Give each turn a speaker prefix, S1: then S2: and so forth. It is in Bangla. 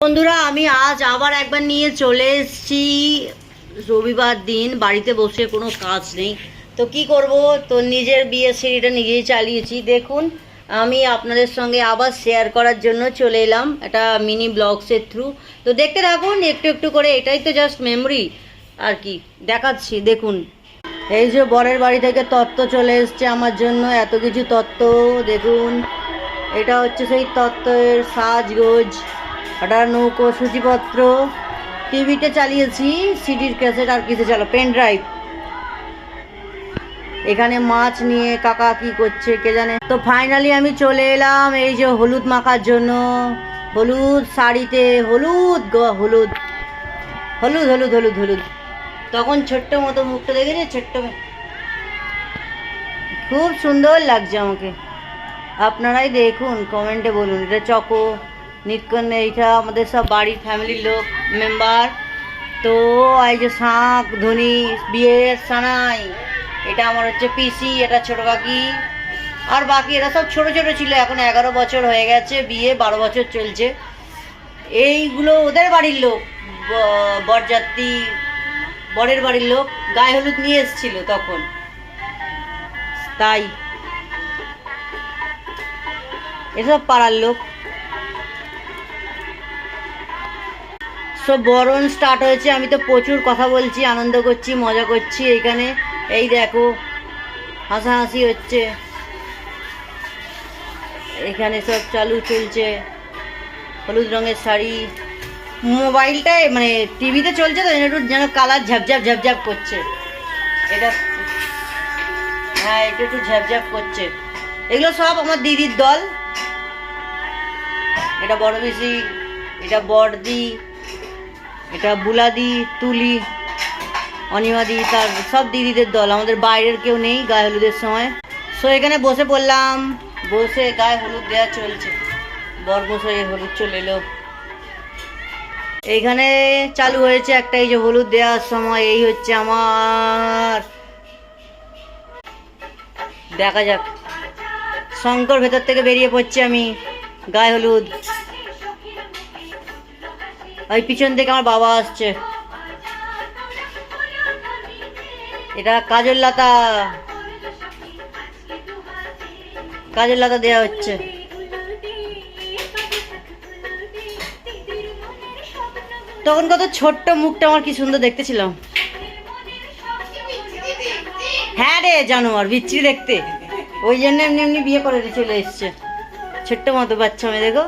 S1: বন্ধুরা আমি আজ আবার একবার নিয়ে চলে এসেছি। রবিবার দিন বাড়িতে বসে কোনো কাজ নেই, তো কি করব, তো নিজের বিয়ের সিঁড়িটা নিজেই চালিয়েছি। দেখুন আমি আপনাদের সঙ্গে আবার শেয়ার করার জন্য চলে এলাম একটা মিনি ব্লগসের থ্রু। তো দেখতে থাকুন একটু একটু করে, এটাই তো জাস্ট মেমোরি আর কি দেখাচ্ছি। দেখুন এই যে বরের বাড়ি থেকে তত্ত্ব চলে এসছে আমার জন্য, এত কিছু তত্ত্ব। দেখুন এটা হচ্ছে সেই তত্ত্বের সাজগোজ, একটা নৌকো, সূচিপত্র, টিভিতে চালিয়েছি সিডির ক্যাসেট, আর কিছু চালো পেন ড্রাইভ। এখানে মাছ নিয়ে কাকা কি করছে কে জানে। তো ফাইনালি আমি চলে এলাম এই যে হলুদ মাখার জন্য। হলুদ শাড়িতে, হলুদ হলুদ হলুদ হলুদ হলুদ হলুদ। তখন ছোট্ট মতো মুখটা দেখেছে, ছোট্ট, খুব সুন্দর লাগছে আমাকে। আপনারাই দেখুন, কমেন্টে বলুন। এটা চকো নিকন, এইটা আমাদের সব বাড়ির ফ্যামিলির লোক মেম্বার। তো এই যে শাঁখ ধনী বিয়ের সানাই, এটা আমার হচ্ছে পিসি, এটা ছোট কাকি, আর বাকি এরা সব ছোট ছোট ছিল। এখন 11 বছর হয়ে গেছে বিয়ে, 12 বছর চলছে। এইগুলো ওদের বাড়ির লোক, বরযাত্রী বরের বাড়ির লোক গায়ে হলুদ নিয়ে এসেছিল তখন, তাই এসব পাড়ার লোক। সব বরণ স্টার্ট হয়েছে, আমি তো প্রচুর কথা বলছি, আনন্দ করছি, মজা করছি। এইখানে এই দেখো হাসাহাসি হচ্ছে, এখানে সব চালু চলছে। হলুদ রঙের শাড়ি, মোবাইলটায় মানে টিভিতে চলছে তো একটু যেন কালার ঝাপঝাপ ঝাপঝাপ করছে। এটা হ্যাঁ, এটা একটু ঝাপঝাপ করছে। এগুলো সব আমার দিদির দল। এটা বড় পিসি, এটা বড়দি, এটা বুলাদি, তুলি, অনিমাদি, তার সব দিদিদের দল। আমাদের বাইরের কেউ নেই গায়ে হলুদের সময়। সো এখানে বসে পড়লাম, বসে গায়ে হলুদ দেওয়া চলছে। বর বসে হলুদ চলে এলো। এইখানে চালু হয়েছে একটা, এই যে হলুদ দেওয়ার সময়। এই হচ্ছে আমার, দেখা যাক। শঙ্কর ভেতর থেকে বেরিয়ে পড়ছি আমি, গায়ে হলুদ। ওই পিছন থেকে আমার বাবা আসছে। এটা কাজল লতা, কাজল লতা দেওয়া হচ্ছে। তখন কত ছোট্ট মুখটা আমার, কি সুন্দর দেখতে ছিলাম। হ্যাঁ রে জানোয়ার, বিচ্ছিরি দেখতে, ওই জন্য এমনি এমনি বিয়ে করে চলে এসছে। ছোট্ট মতো বাচ্চা মেয়ে দেখো।